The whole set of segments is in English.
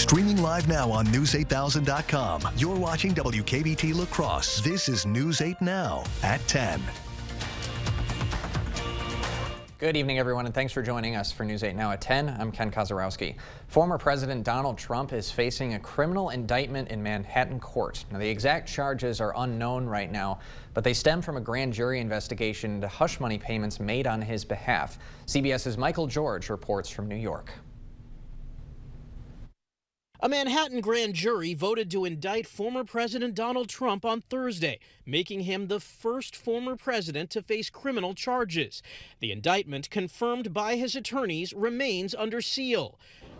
Streaming live now on News8000.com. You're watching WKBT La Crosse. This is News 8 Now at 10. Good evening, everyone, and thanks for joining us for News 8 Now at 10. I'm Ken Kozarowski. Former President Donald Trump is facing a criminal indictment in Manhattan court. Now, the exact charges are unknown right now, but they stem from a grand jury investigation into hush money payments made on his behalf. CBS's Michael George reports from New York. A Manhattan grand jury voted to indict former President Donald Trump on Thursday, making him the first former president to face criminal charges. The indictment, confirmed by his attorneys, remains under seal.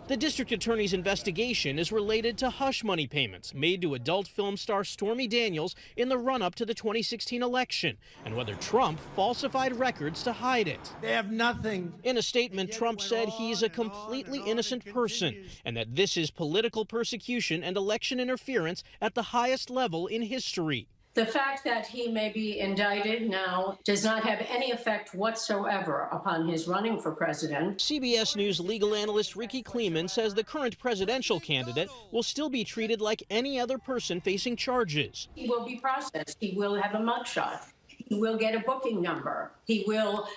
The district attorney's investigation is related to hush money payments made to adult film star Stormy Daniels in the run-up to the 2016 election, and whether Trump falsified records to hide it. They have nothing. In a statement, Trump said he's a completely innocent person and that this is political persecution and election interference at the highest level in history. The fact that he may be indicted now does not have any effect whatsoever upon his running for president. CBS News legal analyst Ricky Kleeman says the current presidential candidate will still be treated like any other person facing charges. He will be processed. He will have a mugshot. He will get a booking number. He will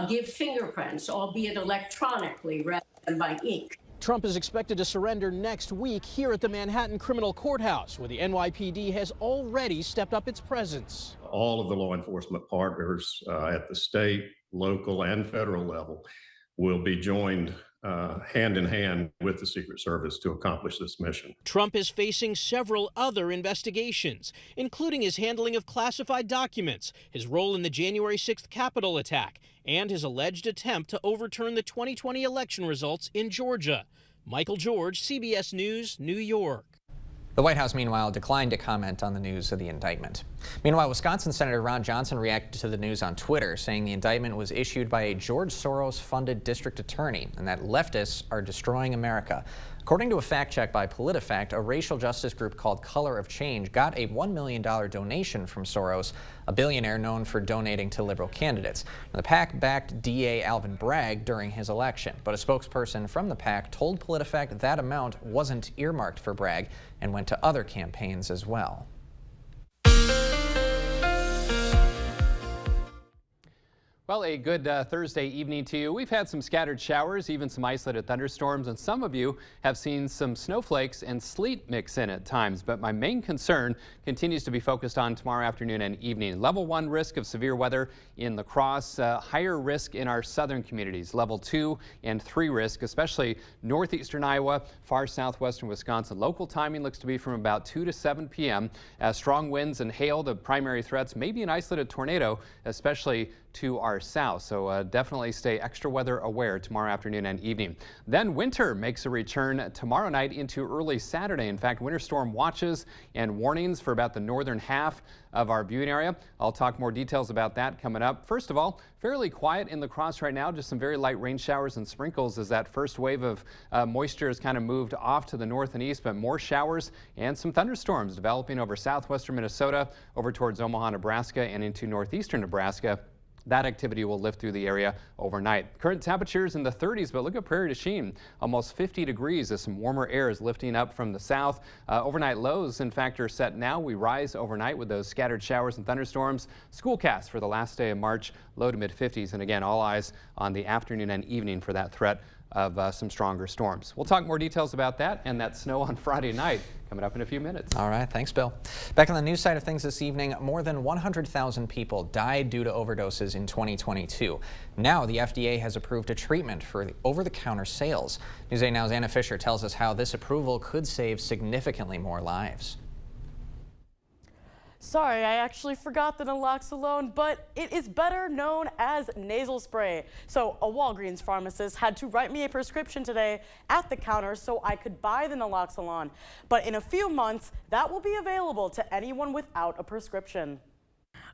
give fingerprints, albeit electronically rather than by ink. Trump is expected to surrender next week here at the Manhattan Criminal Courthouse, where the NYPD has already stepped up its presence. All of the law enforcement partners at the state, local, and federal level will be joined hand in hand with the Secret Service to accomplish this mission. Trump is facing several other investigations, including his handling of classified documents, his role in the January 6th Capitol attack, and his alleged attempt to overturn the 2020 election results in Georgia. Michael George, CBS News, New York. The White House, meanwhile, declined to comment on the news of the indictment. Meanwhile, Wisconsin Senator Ron Johnson reacted to the news on Twitter, saying the indictment was issued by a George Soros-funded district attorney and that leftists are destroying America. According to a fact check by PolitiFact, a racial justice group called Color of Change got a $1 million donation from Soros, a billionaire known for donating to liberal candidates. Now, the PAC backed DA Alvin Bragg during his election, but a spokesperson from the PAC told PolitiFact that amount wasn't earmarked for Bragg and went to other campaigns as well. Well, a good Thursday evening to you. We've had some scattered showers, even some isolated thunderstorms, and some of you have seen some snowflakes and sleet mix in at times. But my main concern continues to be focused on tomorrow afternoon and evening. Level 1 risk of severe weather in La Crosse, higher risk in our southern communities. Level 2 and 3 risk, especially northeastern Iowa, far southwestern Wisconsin. Local timing looks to be from about 2 to 7 p.m. Strong winds and hail, the primary threats, maybe an isolated tornado, especially to our south. So definitely stay extra weather aware tomorrow afternoon and evening. Then winter makes a return tomorrow night into early Saturday. In fact, winter storm watches and warnings for about the northern half of our viewing area. I'll talk more details about that coming up. First of all, fairly quiet in La Crosse right now, just some very light rain showers and sprinkles as that first wave of moisture has kind of moved off to the north and east, but more showers and some thunderstorms developing over southwestern Minnesota, over towards Omaha, Nebraska, and into northeastern Nebraska. That activity will lift through the area overnight. Current temperatures in the 30s, but look at Prairie du Chien, almost 50 degrees as some warmer air is lifting up from the south. Overnight lows, in fact, are set now. We rise overnight with those scattered showers and thunderstorms. Schoolcast for the last day of March, low to mid 50s. And again, all eyes on the afternoon and evening for that threat of some stronger storms. We'll talk more details about that and that snow on Friday night coming up in a few minutes. All right, thanks, Bill. Back on the news side of things this evening, more than 100,000 people died due to overdoses in 2022. Now the FDA has approved a treatment for the over-the-counter sales. News 8 Now's Anna Fisher tells us how this approval could save significantly more lives. Sorry, I actually forgot the naloxone, but it is better known as nasal spray. So a Walgreens pharmacist had to write me a prescription today at the counter so I could buy the naloxone. But in a few months, that will be available to anyone without a prescription.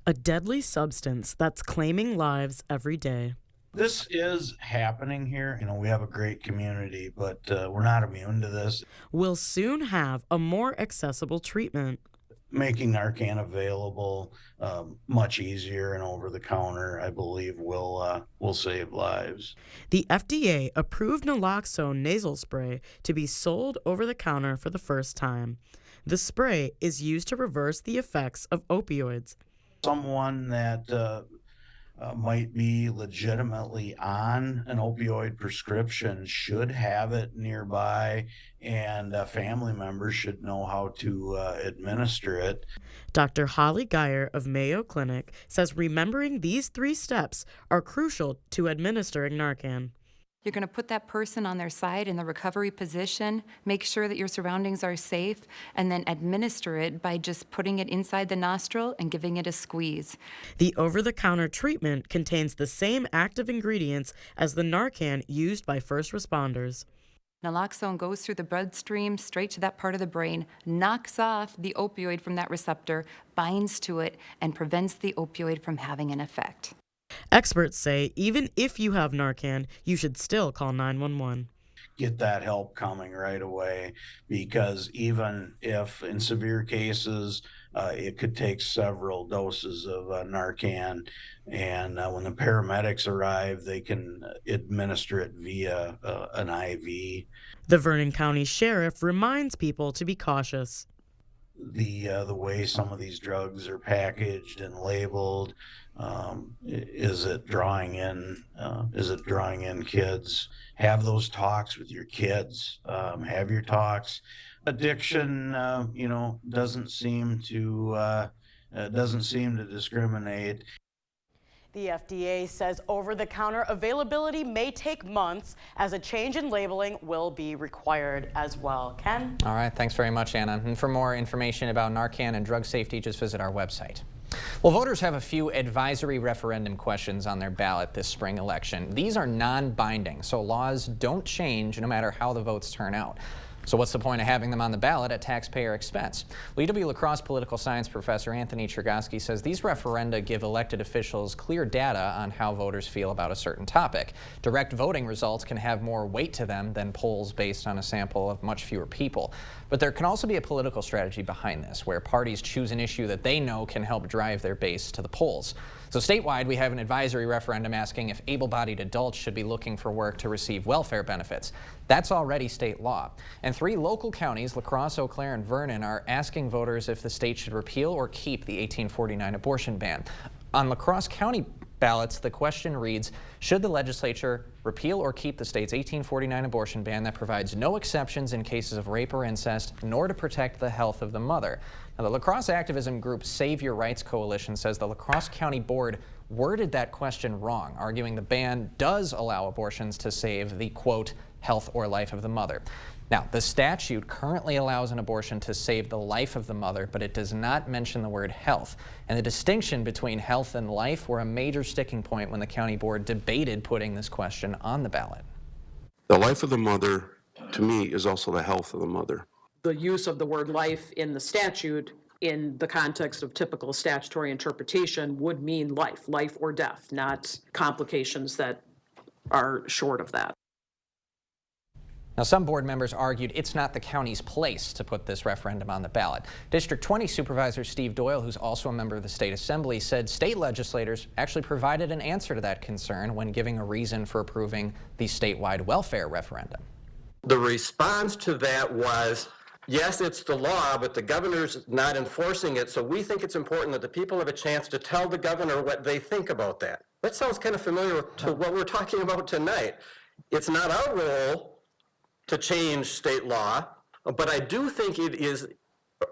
A deadly substance that's claiming lives every day. This is happening here. You know, we have a great community, but we're not immune to this. We'll soon have a more accessible treatment. making Narcan available much easier and over the counter, I believe, will save lives. The FDA approved naloxone nasal spray to be sold over the counter for the first time. The spray is used to reverse the effects of opioids. Someone that might be legitimately on an opioid prescription should have it nearby, and family members should know how to administer it. Dr. Holly Geyer of Mayo Clinic says remembering these 3 steps are crucial to administering Narcan. You're going to put that person on their side in the recovery position, make sure that your surroundings are safe, and then administer it by just putting it inside the nostril and giving it a squeeze. The over-the-counter treatment contains the same active ingredients as the Narcan used by first responders. Naloxone goes through the bloodstream straight to that part of the brain, knocks off the opioid from that receptor, binds to it, and prevents the opioid from having an effect. Experts say even if you have Narcan, you should still call 911. Get that help coming right away, because even if in severe cases it could take several doses of Narcan, and when the paramedics arrive, they can administer it via an IV. The Vernon County Sheriff reminds people to be cautious. The way some of these drugs are packaged and labeled, is it drawing in kids? Have those talks with your kids. Have your talks. Addiction, doesn't seem to discriminate. The FDA says over-the-counter availability may take months, as a change in labeling will be required as well. Ken? All right, thanks very much, Anna. And for more information about Narcan and drug safety, just visit our website. Well, voters have a few advisory referendum questions on their ballot this spring election. These are non-binding, so laws don't change no matter how the votes turn out. So what's the point of having them on the ballot at taxpayer expense? Well, UW-La Crosse political science professor Anthony Chergosky says these referenda give elected officials clear data on how voters feel about a certain topic. Direct voting results can have more weight to them than polls based on a sample of much fewer people. But there can also be a political strategy behind this, where parties choose an issue that they know can help drive their base to the polls. So statewide, we have an advisory referendum asking if able-bodied adults should be looking for work to receive welfare benefits. That's already state law. And 3 local counties, La Crosse, Eau Claire, and Vernon, are asking voters if the state should repeal or keep the 1849 abortion ban. On La Crosse County ballots, the question reads, should the legislature repeal or keep the state's 1849 abortion ban that provides no exceptions in cases of rape or incest, nor to protect the health of the mother? Now, the La Crosse activism group Save Your Rights Coalition says the La Crosse County Board worded that question wrong, arguing the ban does allow abortions to save the, quote, health or life of the mother. Now, the statute currently allows an abortion to save the life of the mother, but it does not mention the word health. And the distinction between health and life were a major sticking point when the county board debated putting this question on the ballot. The life of the mother, to me, is also the health of the mother. The use of the word life in the statute in the context of typical statutory interpretation would mean life or death, not complications that are short of that. Now, some board members argued it's not the county's place to put this referendum on the ballot. District 20 Supervisor Steve Doyle, who's also a member of the State Assembly, said state legislators actually provided an answer to that concern when giving a reason for approving the statewide welfare referendum. The response to that was, yes, it's the law, but the governor's not enforcing it, so we think it's important that the people have a chance to tell the governor what they think about that. That sounds kind of familiar to what we're talking about tonight. It's not our role to change state law, but I do think it is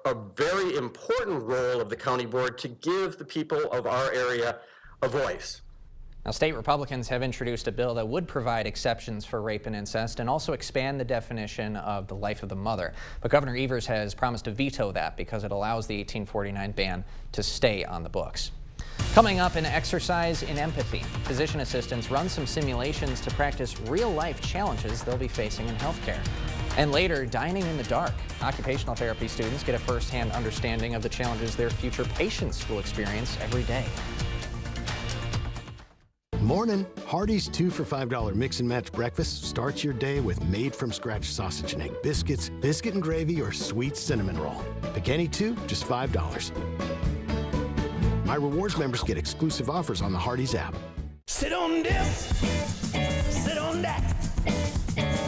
a very important role of the county board to give the people of our area a voice. Now, state Republicans have introduced a bill that would provide exceptions for rape and incest and also expand the definition of the life of the mother. But Governor Evers has promised to veto that because it allows the 1849 ban to stay on the books. Coming up, an exercise in empathy. Physician assistants run some simulations to practice real-life challenges they'll be facing in healthcare. And later, dining in the dark. Occupational therapy students get a first-hand understanding of the challenges their future patients will experience every day. Morning. Hardee's 2 for $5 mix and match breakfast starts your day with made-from-scratch sausage and egg biscuits, biscuit and gravy, or sweet cinnamon roll. Pick any two, just $5. My rewards members get exclusive offers on the Hardee's app. Sit on this, sit on that,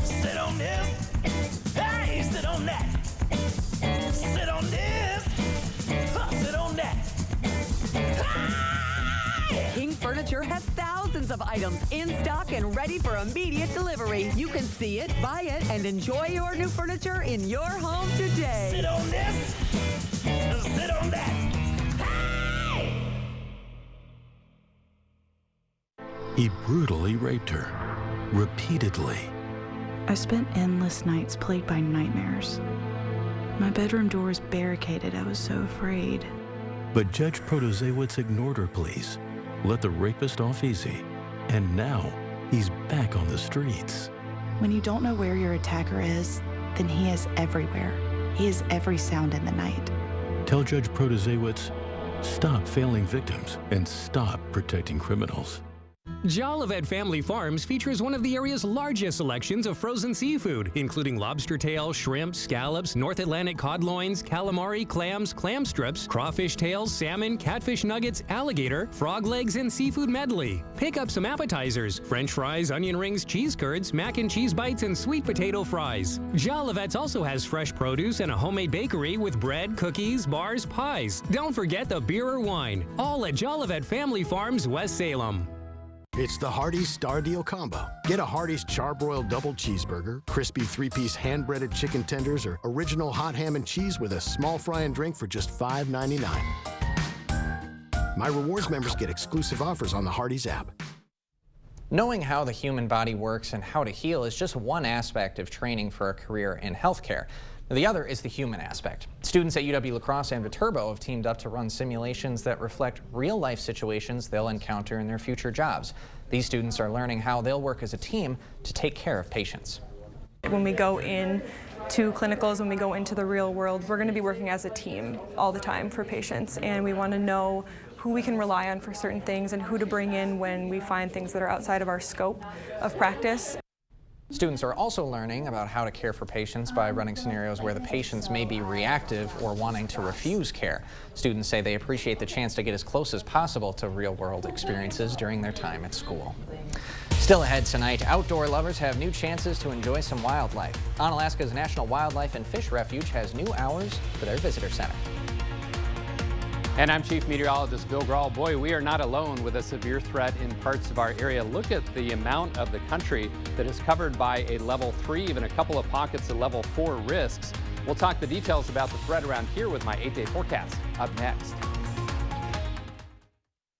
sit on this, hey, sit on that, sit on this, sit on that. King Furniture has thousands of items in stock and ready for immediate delivery. You can see it, buy it, and enjoy your new furniture in your home today. Sit on this, sit on that. He brutally raped her, repeatedly. I spent endless nights plagued by nightmares. My bedroom door was barricaded. I was so afraid. But Judge Protasiewicz ignored her pleas, let the rapist off easy, and now he's back on the streets. When you don't know where your attacker is, then he is everywhere. He is every sound in the night. Tell Judge Protasiewicz, stop failing victims and stop protecting criminals. Jolivet Family Farms features one of the area's largest selections of frozen seafood, including lobster tails, shrimp, scallops, North Atlantic cod loins, calamari, clams, clam strips, crawfish tails, salmon, catfish nuggets, alligator, frog legs, and seafood medley. Pick up some appetizers, French fries, onion rings, cheese curds, mac and cheese bites, and sweet potato fries. Jolivet's also has fresh produce and a homemade bakery with bread, cookies, bars, pies. Don't forget the beer or wine. All at Jolivet Family Farms, West Salem. It's the Hardee's Star Deal Combo. Get a Hardee's Charbroiled Double Cheeseburger, crispy 3-piece hand-breaded chicken tenders, or original hot ham and cheese with a small fry and drink for just $5.99. My rewards members get exclusive offers on the Hardee's app. Knowing how the human body works and how to heal is just one aspect of training for a career in healthcare. The other is the human aspect. Students at UW-La Crosse and Viterbo have teamed up to run simulations that reflect real-life situations they'll encounter in their future jobs. These students are learning how they'll work as a team to take care of patients. When we go in to clinicals, when we go into the real world, we're going to be working as a team all the time for patients, and we want to know who we can rely on for certain things and who to bring in when we find things that are outside of our scope of practice. Students are also learning about how to care for patients by running scenarios where the patients may be reactive or wanting to refuse care. Students say they appreciate the chance to get as close as possible to real-world experiences during their time at school. Still ahead tonight, outdoor lovers have new chances to enjoy some wildlife. Onalaska's National Wildlife and Fish Refuge has new hours for their visitor center. And I'm Chief Meteorologist Bill Grahl. Boy, we are not alone with a severe threat in parts of our area. Look at the amount of the country that is covered by a level 3, even a couple of pockets of level 4 risks. We'll talk the details about the threat around here with my 8-day forecast up next.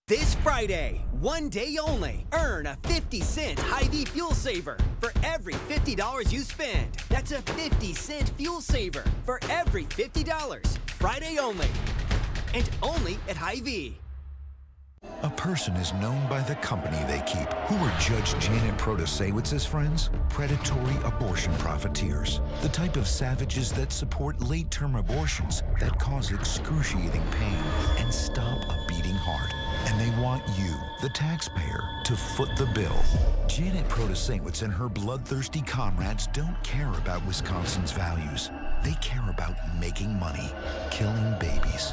This Friday, one day only, earn a 50-cent Hy-Vee fuel saver for every $50 you spend. That's a 50-cent fuel saver for every $50. Friday only. And only at Hy-Vee. A person is known by the company they keep. Who are Judge Janet Protasiewicz's friends? Predatory abortion profiteers. The type of savages that support late-term abortions that cause excruciating pain and stop a beating heart. And they want you, the taxpayer, to foot the bill. Janet Protasiewicz and her bloodthirsty comrades don't care about Wisconsin's values. They care about making money, killing babies.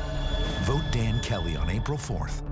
Vote Dan Kelly on April 4th.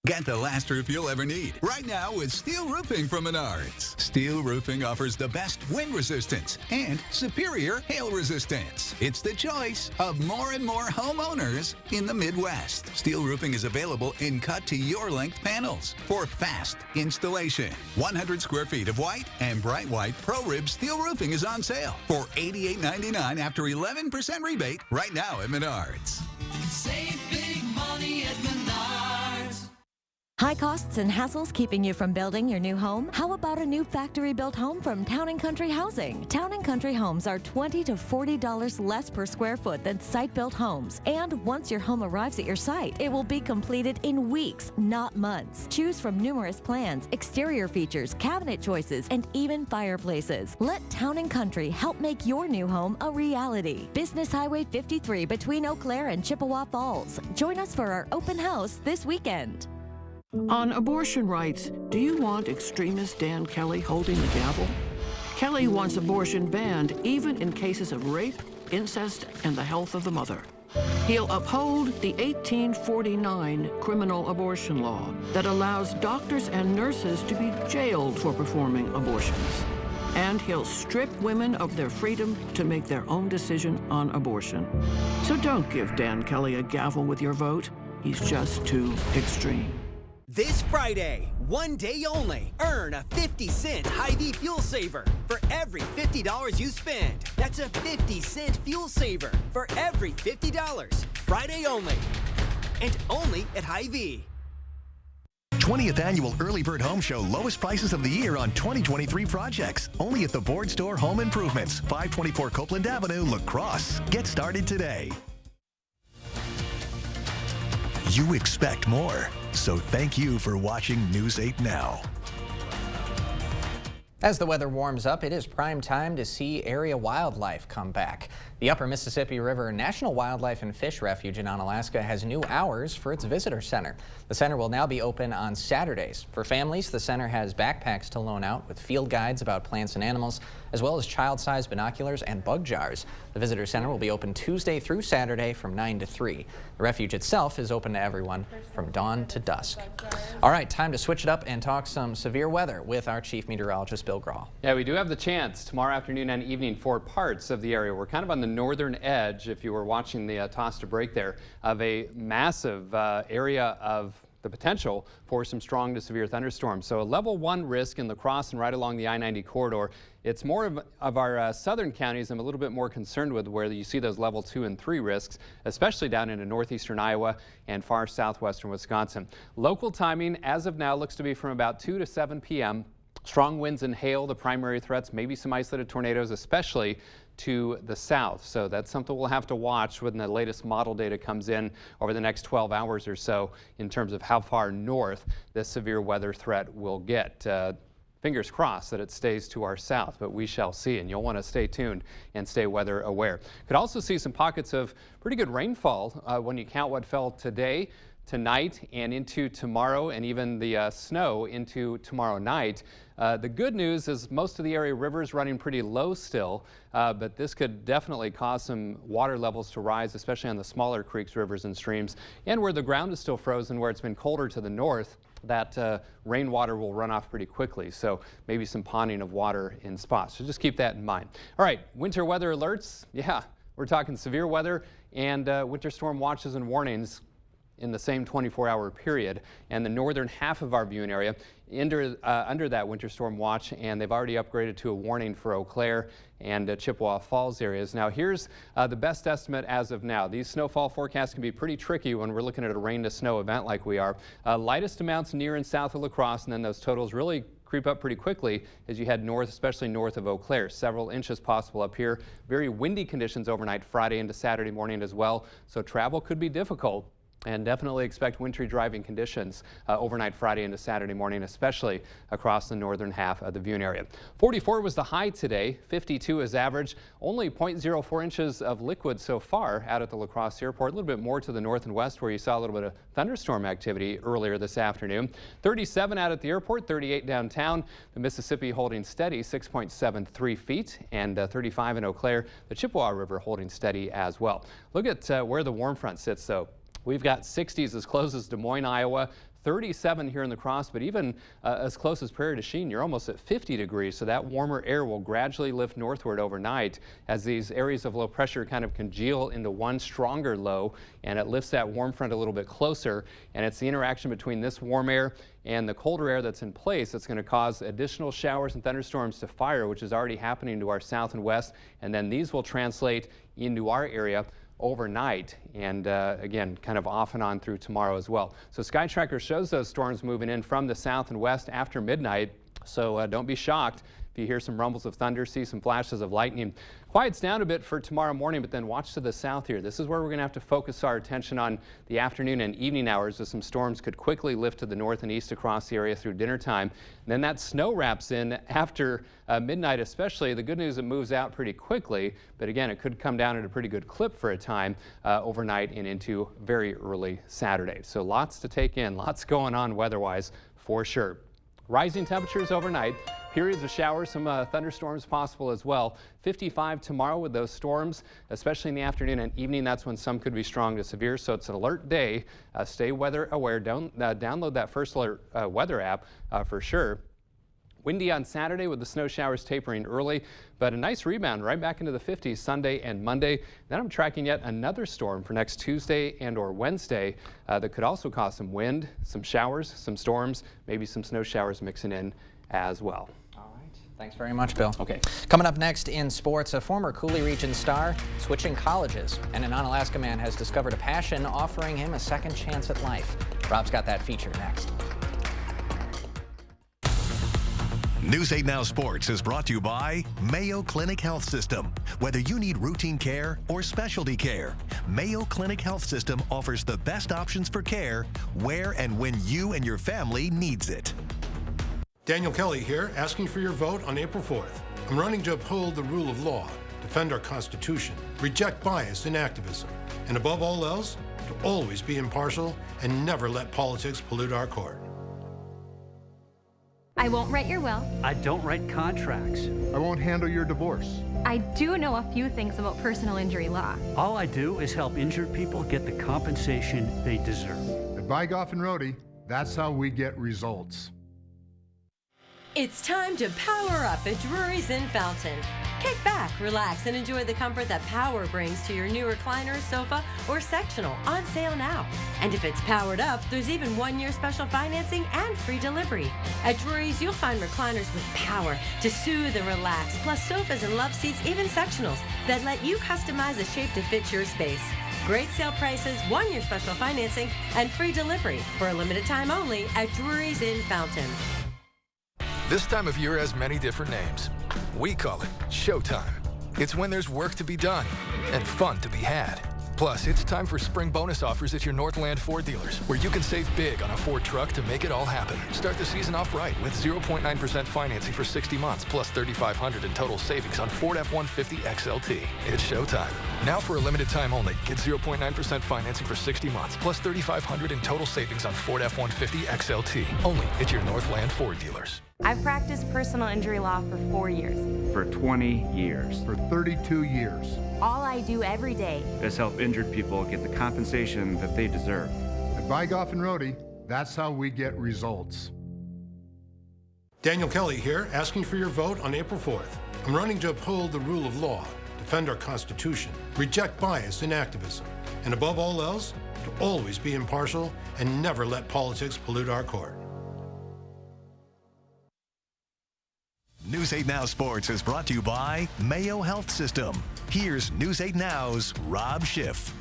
Get the last roof you'll ever need right now with Steel Roofing from Menards. Steel Roofing offers the best wind resistance and superior hail resistance. It's the choice of more and more homeowners in the Midwest. Steel Roofing is available in cut-to-your-length panels for fast installation. 100 square feet of white and bright white Pro-Rib steel roofing is on sale for $88.99 after 11% rebate right now at Menards. Save big money at Menards. High costs and hassles keeping you from building your new home? How about a new factory-built home from Town & Country Housing? Town & Country homes are $20 to $40 less per square foot than site-built homes. And once your home arrives at your site, it will be completed in weeks, not months. Choose from numerous plans, exterior features, cabinet choices, and even fireplaces. Let Town & Country help make your new home a reality. Business Highway 53 between Eau Claire and Chippewa Falls. Join us for our open house this weekend. On abortion rights, do you want extremist Dan Kelly holding the gavel? Kelly wants abortion banned even in cases of rape, incest, and the health of the mother. He'll uphold the 1849 criminal abortion law that allows doctors and nurses to be jailed for performing abortions. And he'll strip women of their freedom to make their own decision on abortion. So don't give Dan Kelly a gavel with your vote. He's just too extreme. This Friday, one day only, earn a 50-cent Hy-Vee fuel saver for every $50 you spend. That's a 50-cent fuel saver for every $50. Friday only. And only at Hy-Vee. 20th Annual Early Bird Home Show. Lowest prices of the year on 2023 projects. Only at the Board Store Home Improvements. 524 Copeland Avenue, La Crosse. Get started today. You expect more, so thank you for watching News 8 Now. As the weather warms up, it is prime time to see area wildlife come back. The Upper Mississippi River National Wildlife and Fish Refuge in Onalaska has new hours for its visitor center. The center will now be open on Saturdays. For families, the center has backpacks to loan out with field guides about plants and animals, as well as child-sized binoculars and bug jars. The visitor center will be open Tuesday through Saturday from 9 to 3. The refuge itself is open to everyone from dawn to dusk. All right, time to switch it up and talk some severe weather with our chief meteorologist, Bill Grahl. Yeah, we do have the chance tomorrow afternoon and evening for parts of the area. We're kind of on the northern edge, if you were watching the toss to break there, of a massive area of the potential for some strong to severe thunderstorms. So a level 1 risk in La Crosse and right along the I-90 corridor. It's more of our southern counties I'm a little bit more concerned with, where you see those level 2 and 3 risks, especially down into northeastern Iowa and far southwestern Wisconsin. Local timing as of now looks to be from about 2 to 7 p.m. Strong winds and hail, the primary threats, maybe some isolated tornadoes, especially to the south. So that's something we'll have to watch when the latest model data comes in over the next 12 hours or so in terms of how far north this severe weather threat will get. Fingers crossed that it stays to our south, but we shall see, and you'll want to stay tuned and stay weather aware. Could also see some pockets of pretty good rainfall when you count what fell today, tonight, and into tomorrow, and even the snow into tomorrow night. The good news is most of the area rivers running pretty low still, but this could definitely cause some water levels to rise, especially on the smaller creeks, rivers, and streams. And where the ground is still frozen, where it's been colder to the north, that rainwater will run off pretty quickly. So maybe some ponding of water in spots. So just keep that in mind. All right, winter weather alerts. Yeah, we're talking severe weather and winter storm watches and warnings in the same 24-hour period, and the northern half of our viewing area under that winter storm watch, and they've already upgraded to a warning for Eau Claire and Chippewa Falls areas. Now here's the best estimate as of now. These snowfall forecasts can be pretty tricky when we're looking at a rain to snow event like we are. Lightest amounts near and south of La Crosse, and then those totals really creep up pretty quickly as you head north, especially north of Eau Claire. Several inches possible up here. Very windy conditions overnight Friday into Saturday morning as well, so travel could be difficult. And definitely expect wintry driving conditions overnight Friday into Saturday morning, especially across the northern half of the viewing area. 44 was the high today, 52 is average, only 0.04 inches of liquid so far out at the La Crosse Airport, a little bit more to the north and west where you saw a little bit of thunderstorm activity earlier this afternoon. 37 out at the airport, 38 downtown, the Mississippi holding steady, 6.73 feet, and 35 in Eau Claire, the Chippewa River holding steady as well. Look at where the warm front sits though. We've got 60s as close as Des Moines, Iowa, 37 here in La Crosse, but even as close as Prairie du Chien, you're almost at 50 degrees. So that warmer air will gradually lift northward overnight as these areas of low pressure kind of congeal into one stronger low, and it lifts that warm front a little bit closer. And it's the interaction between this warm air and the colder air that's in place that's going to cause additional showers and thunderstorms to fire, which is already happening to our south and west. And then these will translate into our area overnight, and again, kind of off and on through tomorrow as well. So Sky Tracker shows those storms moving in from the south and west after midnight, so don't be shocked if If you hear some rumbles of thunder, see some flashes of lightning, quiets down a bit for tomorrow morning, but then watch to the south here. This is where we're going to have to focus our attention on the afternoon and evening hours, as some storms could quickly lift to the north and east across the area through dinner time. And then that snow wraps in after midnight especially. The good news, it moves out pretty quickly, but again, it could come down at a pretty good clip for a time overnight and into very early Saturday. So lots to take in, lots going on weather-wise for sure. Rising temperatures overnight, periods of showers, some thunderstorms possible as well. 55 tomorrow with those storms, especially in the afternoon and evening. That's when some could be strong to severe, so it's an alert day. Stay weather aware. Download that First Alert weather app for sure. Windy on Saturday with the snow showers tapering early, but a nice rebound right back into the 50s Sunday and Monday. Then I'm tracking yet another storm for next Tuesday and or Wednesday that could also cause some wind, some showers, some storms, maybe some snow showers mixing in as well. All right. Thanks very much, Bill. Okay. Coming up next in sports, a former Coulee Region star switching colleges, and an Onalaska man has discovered a passion offering him a second chance at life. Rob's got that feature next. News 8 Now Sports is brought to you by Mayo Clinic Health System. Whether you need routine care or specialty care, Mayo Clinic Health System offers the best options for care where and when you and your family needs it. Daniel Kelly here, asking for your vote on April 4th. I'm running to uphold the rule of law, defend our Constitution, reject bias and activism, and above all else, to always be impartial and never let politics pollute our court. I won't write your will. I don't write contracts. I won't handle your divorce. I do know a few things about personal injury law. All I do is help injured people get the compensation they deserve. At Bygoff and Rohde, that's how we get results. It's time to power up at Drury's in Fountain. Kick back, relax, and enjoy the comfort that Power brings to your new recliner, sofa, or sectional, on sale now. And if it's powered up, there's even 1-year special financing and free delivery. At Drury's, you'll find recliners with power to soothe and relax, plus sofas and love seats, even sectionals, that let you customize a shape to fit your space. Great sale prices, 1-year special financing, and free delivery for a limited time only at Drury's in Fountain. This time of year has many different names. We call it Showtime. It's when there's work to be done and fun to be had. Plus, it's time for spring bonus offers at your Northland Ford dealers, where you can save big on a Ford truck to make it all happen. Start the season off right with 0.9% financing for 60 months, plus $3,500 in total savings on Ford F-150 XLT. It's showtime. Now for a limited time only, get 0.9% financing for 60 months, plus $3,500 in total savings on Ford F-150 XLT. Only at your Northland Ford dealers. I've practiced personal injury law for 4 years. For 20 years. For 32 years. All I do every day is help injured people get the compensation that they deserve. At Bygoff and Rohde, that's how we get results. Daniel Kelly here, asking for your vote on April 4th. I'm running to uphold the rule of law, defend our Constitution, reject bias and activism, and above all else, to always be impartial and never let politics pollute our court. News 8 Now Sports is brought to you by Mayo Health System. Here's News 8 Now's Rob Schiff.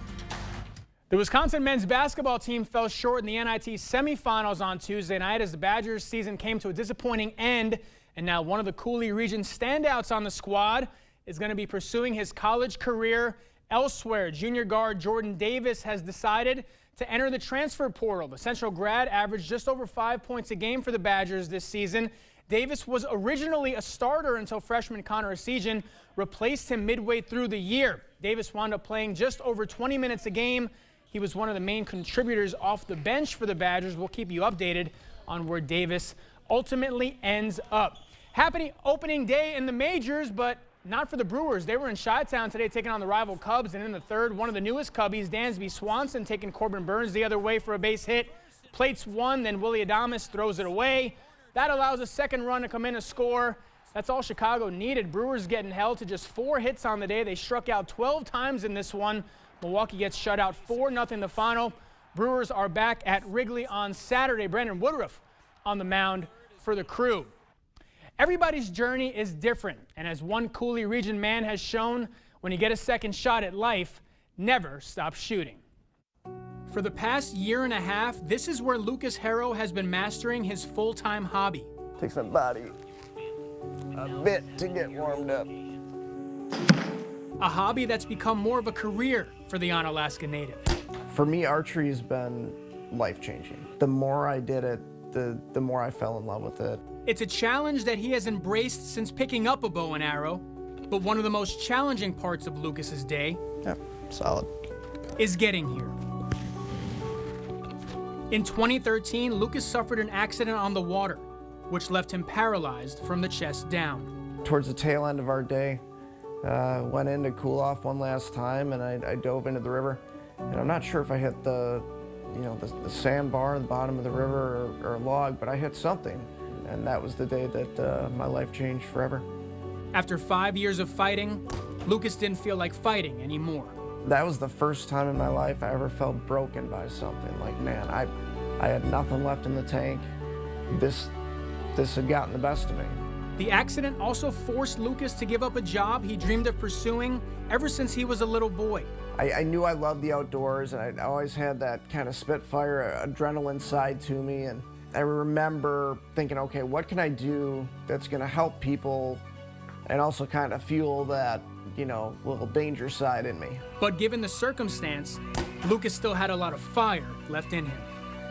The Wisconsin men's basketball team fell short in the NIT semifinals on Tuesday night as the Badgers' season came to a disappointing end. And now one of the Coulee Region standouts on the squad is going to be pursuing his college career elsewhere. Junior guard Jordan Davis has decided to enter the transfer portal. The Central grad averaged just over 5 points a game for the Badgers this season. Davis was originally a starter until freshman Connor Esigian replaced him midway through the year. Davis wound up playing just over 20 minutes a game. He was one of the main contributors off the bench for the Badgers. We'll keep you updated on where Davis ultimately ends up. Happy opening day in the majors, but not for the Brewers. They were in Chi-Town today taking on the rival Cubs, and in the third, one of the newest Cubbies, Dansby Swanson, taking Corbin Burns the other way for a base hit. Plates one, then Willie Adames throws it away. That allows a second run to come in to score. That's all Chicago needed. Brewers getting held to just 4 hits on the day. They struck out 12 times in this one. Milwaukee gets shut out 4-0 the final. Brewers are back at Wrigley on Saturday. Brandon Woodruff on the mound for the Crew. Everybody's journey is different, and as one Coulee Region man has shown, when you get a second shot at life, never stop shooting. For the past year and a half, this is where Lucas Harrow has been mastering his full-time hobby. Take some body. a bit to get warmed up. A hobby that's become more of a career for the Onalaska native. For me, archery has been life-changing. The more I did it, the more I fell in love with it. It's a challenge that he has embraced since picking up a bow and arrow, but one of the most challenging parts of Lucas's day solid. is getting here. In 2013, Lucas suffered an accident on the water, which left him paralyzed from the chest down. Towards the tail end of our day, went in to cool off one last time, and I dove into the river. And I'm not sure if I hit the sandbar at the bottom of the river or a log, but I hit something. And that was the day that my life changed forever. After 5 years of fighting, Lucas didn't feel like fighting anymore. That was the first time in my life I ever felt broken by something. Like, man, I had nothing left in the tank. This had gotten the best of me. The accident also forced Lucas to give up a job he dreamed of pursuing ever since he was a little boy. I knew I loved the outdoors, and I always had that kind of Spitfire adrenaline side to me. And I remember thinking, okay, what can I do that's going to help people and also kind of fuel that, little danger side in me. But given the circumstance, Lucas still had a lot of fire left in him.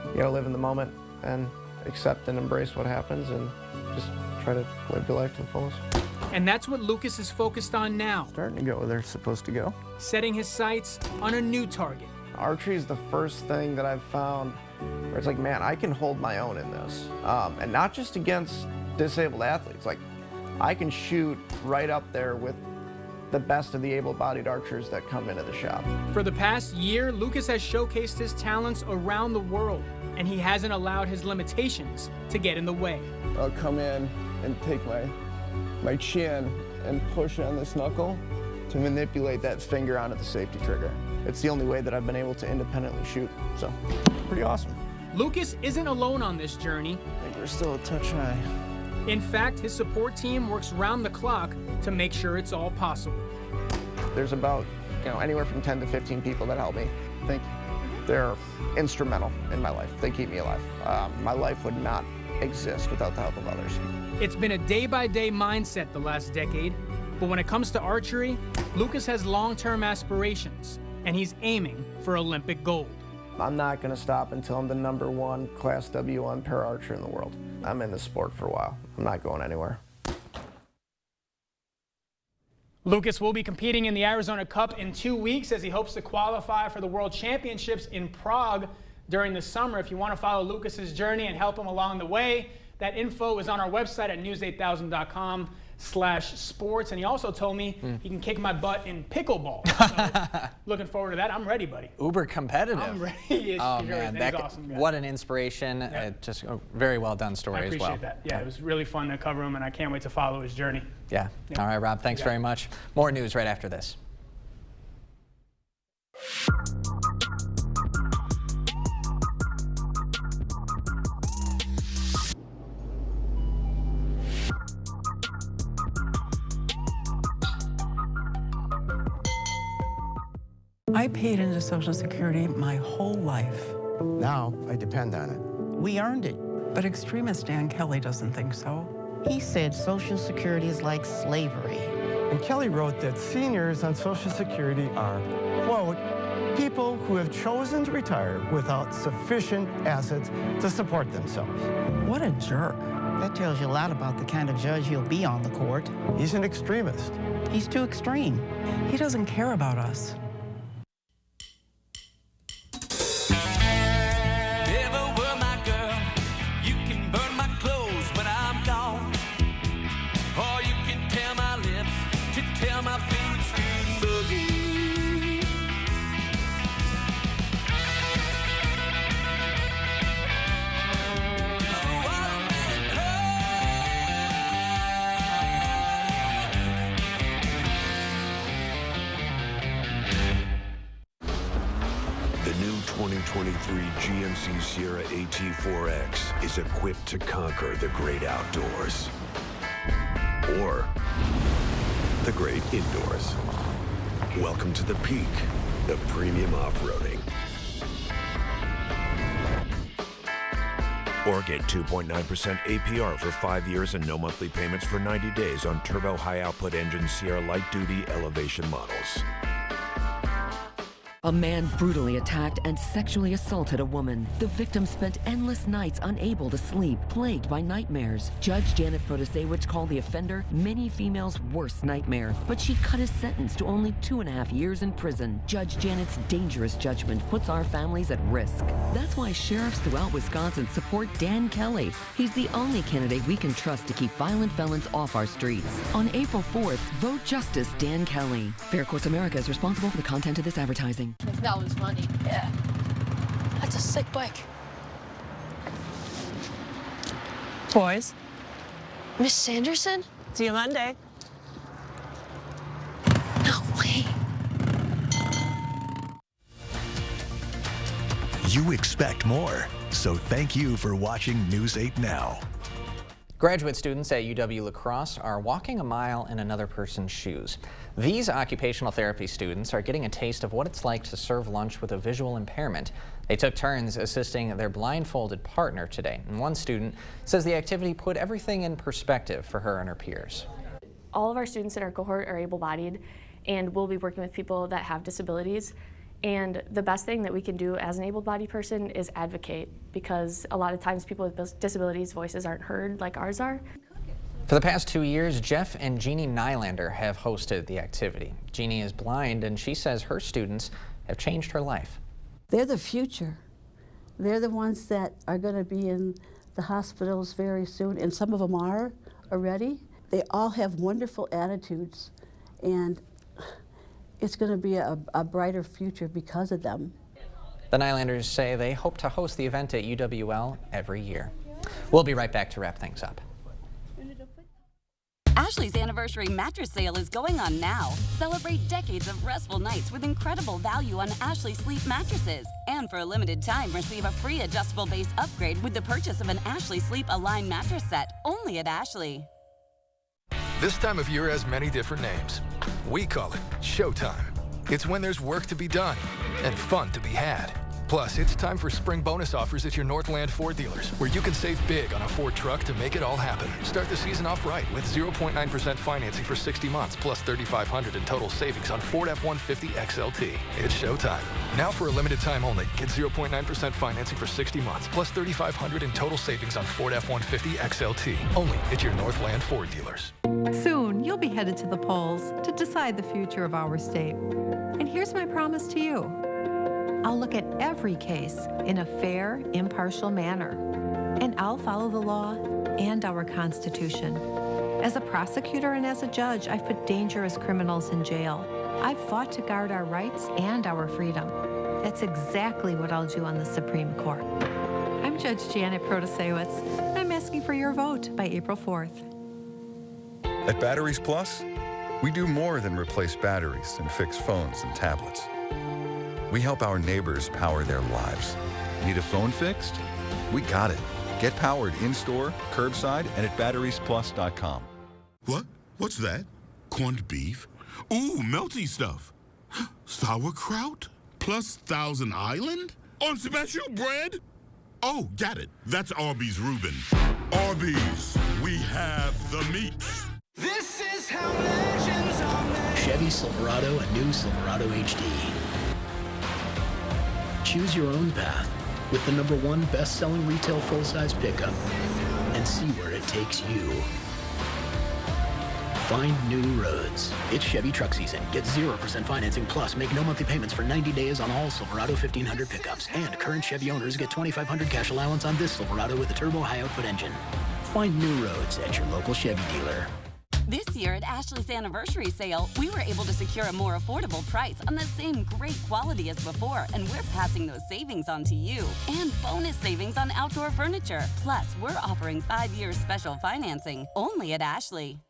You gotta live in the moment and accept and embrace what happens and just try to live your life to the fullest. And that's what Lucas is focused on now. Starting to go where they're supposed to go. Setting his sights on a new target. Archery is the first thing that I've found where it's like, man, I can hold my own in this. And not just against disabled athletes. Like, I can shoot right up there with the best of the able-bodied archers that come into the shop. For the past year, Lucas has showcased his talents around the world, and he hasn't allowed his limitations to get in the way. I'll come in and take my chin and push on this knuckle to manipulate that finger onto the safety trigger. It's the only way that I've been able to independently shoot, so pretty awesome. Lucas isn't alone on this journey. I think we're still a touch high. In fact, his support team works round the clock to make sure it's all possible. There's about, anywhere from 10 to 15 people that help me. I think they're instrumental in my life. They keep me alive. My life would not exist without the help of others. It's been a day-by-day mindset the last decade, but when it comes to archery, Lucas has long-term aspirations, and he's aiming for Olympic gold. I'm not going to stop until I'm the #1 Class W1 para-archer in the world. I'm in the sport for a while. I'm not going anywhere. Lucas will be competing in the Arizona Cup in 2 weeks as he hopes to qualify for the World Championships in Prague during the summer. If you want to follow Lucas's journey and help him along the way, that info is on our website at news8000.com/sports. And he also told me he can kick my butt in pickleball. So looking forward to that. I'm ready, buddy. Uber competitive. I'm ready. Oh, man. That awesome. What an inspiration. Yeah. Just a very well done story as well. I appreciate that. Yeah, it was really fun to cover him, and I can't wait to follow his journey. Yeah. All right, Rob, thanks very much. More news right after this. I paid into Social Security my whole life. Now I depend on it. We earned it. But extremist Dan Kelly doesn't think so. He said Social Security is like slavery. And Kelly wrote that seniors on Social Security are, quote, people who have chosen to retire without sufficient assets to support themselves. What a jerk. That tells you a lot about the kind of judge he'll be on the court. He's an extremist. He's too extreme. He doesn't care about us. The new 2023 GMC Sierra AT4X is equipped to conquer the great outdoors. Or the great indoors. Welcome to the peak of premium off-roading. Or get 2.9% APR for 5 years and no monthly payments for 90 days on turbo high-output engine Sierra light-duty elevation models. A man brutally attacked and sexually assaulted a woman. The victim spent endless nights unable to sleep, plagued by nightmares. Judge Janet Protasewicz called the offender many females' worst nightmare, but she cut his sentence to only 2.5 years in prison. Judge Janet's dangerous judgment puts our families at risk. That's why sheriffs throughout Wisconsin support Dan Kelly. He's the only candidate we can trust to keep violent felons off our streets. On April 4th, vote Justice Dan Kelly. Fair Courts America is responsible for the content of this advertising. That was funny. Yeah. That's a sick bike. Boys. Miss Sanderson? See you Monday. No way. You expect more, so thank you for watching News 8 Now. Graduate students at UW-La Crosse are walking a mile in another person's shoes. These occupational therapy students are getting a taste of what it's like to serve lunch with a visual impairment. They took turns assisting their blindfolded partner today, and one student says the activity put everything in perspective for her and her peers. All of our students in our cohort are able-bodied, and we'll be working with people that have disabilities. And the best thing that we can do as an able-bodied person is advocate, because a lot of times people with disabilities' voices aren't heard like ours are. For the past 2 years, Jeff and Jeannie Nylander have hosted the activity. Jeannie is blind, and she says her students have changed her life. They're the future. They're the ones that are going to be in the hospitals very soon, and some of them are already. They all have wonderful attitudes, and it's going to be a brighter future because of them. The Nylanders say they hope to host the event at UWL every year. We'll be right back to wrap things up. Ashley's anniversary mattress sale is going on now. Celebrate decades of restful nights with incredible value on Ashley Sleep mattresses. And for a limited time, receive a free adjustable base upgrade with the purchase of an Ashley Sleep Align mattress set, only at Ashley. This time of year has many different names. We call it Showtime. It's when there's work to be done and fun to be had. Plus, it's time for spring bonus offers at your Northland Ford dealers, where you can save big on a Ford truck to make it all happen. Start the season off right with 0.9% financing for 60 months, plus $3,500 in total savings on Ford F-150 XLT. It's showtime. Now for a limited time only, get 0.9% financing for 60 months, plus $3,500 in total savings on Ford F-150 XLT. Only at your Northland Ford dealers. Soon, you'll be headed to the polls to decide the future of our state. And here's my promise to you. I'll look at every case in a fair, impartial manner, and I'll follow the law and our Constitution. As a prosecutor and as a judge, I've put dangerous criminals in jail. I've fought to guard our rights and our freedom. That's exactly what I'll do on the Supreme Court. I'm Judge Janet Protasewicz, and I'm asking for your vote by April 4th. At Batteries Plus, we do more than replace batteries and fix phones and tablets. We help our neighbors power their lives. Need a phone fixed? We got it. Get powered in-store, curbside, and at batteriesplus.com. What? What's that? Corned beef? Ooh, melty stuff. Sauerkraut? Plus Thousand Island? On special bread? Oh, got it. That's Arby's Reuben. Arby's, we have the meat. This is how legends are made. Chevy Silverado and new Silverado HD. Choose your own path with the #1 best-selling retail full-size pickup and see where it takes you. Find new roads. It's Chevy truck season. Get 0% financing plus make no monthly payments for 90 days on all Silverado 1500 pickups. And current Chevy owners get $2,500 cash allowance on this Silverado with a turbo high-output engine. Find new roads at your local Chevy dealer. This year at Ashley's anniversary sale, we were able to secure a more affordable price on the same great quality as before, and we're passing those savings on to you. And bonus savings on outdoor furniture. Plus, we're offering 5 years special financing, only at Ashley.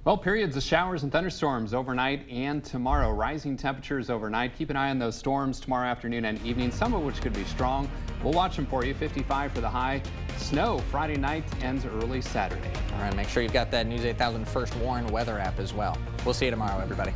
Well, periods of showers and thunderstorms overnight and tomorrow. Rising temperatures overnight. Keep an eye on those storms tomorrow afternoon and evening, some of which could be strong. We'll watch them for you. 55 for the high. Snow Friday night, ends early Saturday. All right, make sure you've got that News 8000 First Warn weather app as well. We'll see you tomorrow, everybody.